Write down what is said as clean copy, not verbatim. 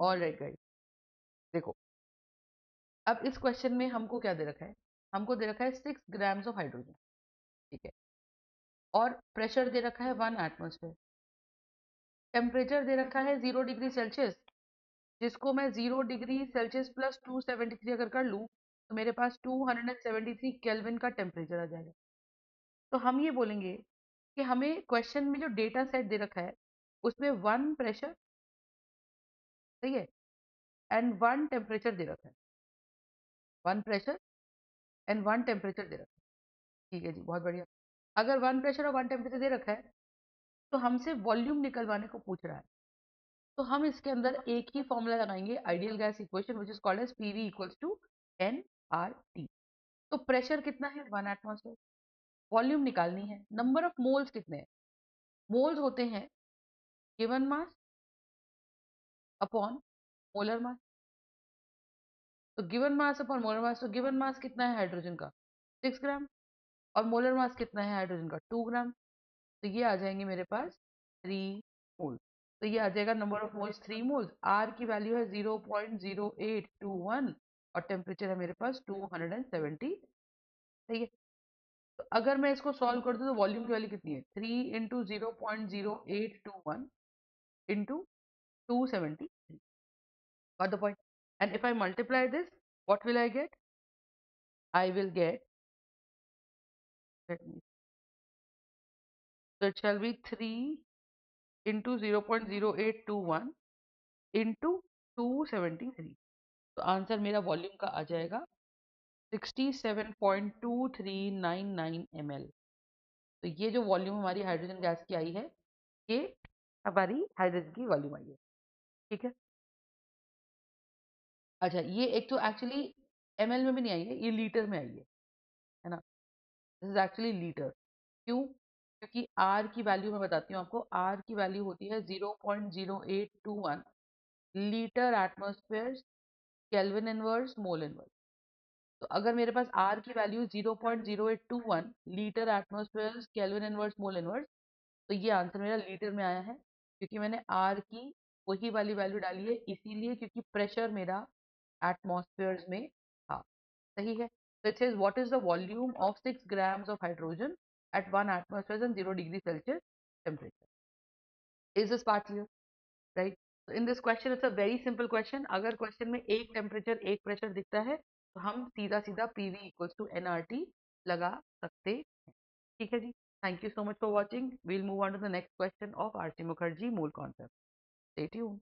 All right guys, देखो अब इस क्वेश्चन में हमको क्या दे रखा है, हमको दे रखा है 6 ग्राम्स ऑफ हाइड्रोजन, ठीक है, और प्रेशर दे रखा है 1 एटमोस्फेयर, टेम्परेचर दे रखा है 0 डिग्री सेल्सियस, जिसको मैं 0 डिग्री सेल्सियस प्लस 273 अगर कर लूँ तो मेरे पास 273 केल्विन का टेम्परेचर आ जाएगा। तो हम ये बोलेंगे कि हमें क्वेश्चन में जो डेटा सेट दे रखा है उसमें 1 प्रेशर, सही है, एंड 1 टेम्परेचर दे रखा है, 1 प्रेशर एंड 1 टेम्परेचर दे रखा है, ठीक है जी, बहुत बढ़िया। अगर 1 प्रेशर और 1 टेम्परेचर दे रखा है तो हमसे वॉल्यूम निकलवाने को पूछ रहा है, तो हम इसके अंदर एक ही फॉर्मूला लगाएंगे, ideal gas equation which is called as PV equals to N R T. तो प्रेशर कितना है 1 एटमॉस्फेयर, वॉल्यूम निकालनी है, नंबर ऑफ मोल्स कितने हैं, मोल्स होते हैं given mass upon molar mass, तो given mass upon molar mass, तो गिवन मास कितना है हाइड्रोजन का 6 ग्राम, और मोलर मास कितना है हाइड्रोजन का 2 ग्राम, तो ये आ जाएंगे मेरे पास 3 मोल। तो ये आ जाएगा number of moles 3 moles, R की वैल्यू है 0.0821 और टेम्परेचर है मेरे पास 270, सही है। तो अगर मैं इसको सॉल्व कर दूं तो वॉल्यूम की वैल्यू कितनी है 3 × 0.0821 into 273, got the point? And if I multiply this, what will I get? I will get, let me, so it shall be 3 into 0.0821 into 273, तो आंसर मेरा वॉल्यूम का आ जाएगा 67.2399 ml। तो ये जो वॉल्यूम हमारी हाइड्रोजन गैस की आई है, ये हमारी हाइड्रोजन की वॉल्यूम आई है, ठीक है। अच्छा, ये एक तो एक्चुअली ml में भी नहीं आई है, ये लीटर में आई है ना, दिस इज एक्चुअली लीटर। क्यों? क्योंकि R की वैल्यू मैं बताती हूँ आपको, R की वैल्यू होती है 0.0821 litre atmosphere kelvin inverse mole inverse. तो अगर मेरे पास R की value 0.0821 litre atmosphere kelvin inverse mole inverse, तो ये आंसर मेरा लीटर में आया है, क्योंकि मैंने R की वही वाली वैल्यू डाली है, इसीलिए क्योंकि प्रेशर मेरा एटमॉस्फेयर में था, सही है। So it says what is the volume of 6 grams of hydrogen at 1 atmosphere and 0 degree Celsius temperature. Is this part clear? Right? So in this question it's a very simple question. अगर question में एक temperature एक pressure दिखता है तो हम सीधा सीधा PV equals to nRT लगा सकते हैं, ठीक है जी। Thank you so much for watching. We'll move on to the next question of R.C. Mukherjee mole concept. Stay tuned.